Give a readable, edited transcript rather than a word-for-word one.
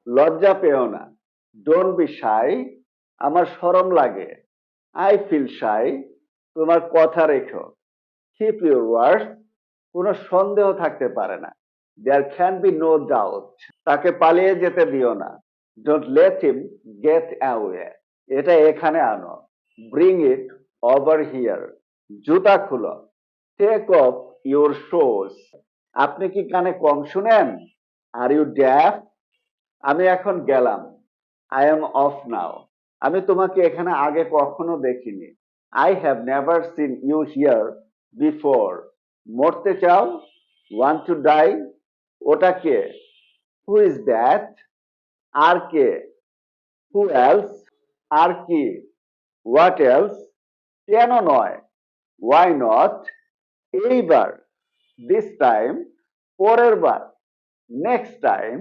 লজ্জা পেও না। Don't be shy. আমার শরম লাগে। I feel shy. তোমার কথা রেখো। Keep your words. কোনো সন্দেহ থাকতে পারে না। There can be no doubt. তাকে পালিয়ে যেতে দিও না। Don't let him get away. এটা এখানে আনো। Bring it over here. জুতা খুলো। Take off your shoes. আপনি কি কানে কম শুনেন? Are you deaf? আমি এখন গেলাম। I am off now. আমি তোমাকে এখানে আগে কখনো দেখিনি। I have never seen you here before. মরতে চাও? Want to die? ওটা কে? Who is that? আর কে? Who else? আর কি? What else? কেন নয়? Why not? এইবার। This time. পরের বার। Next time.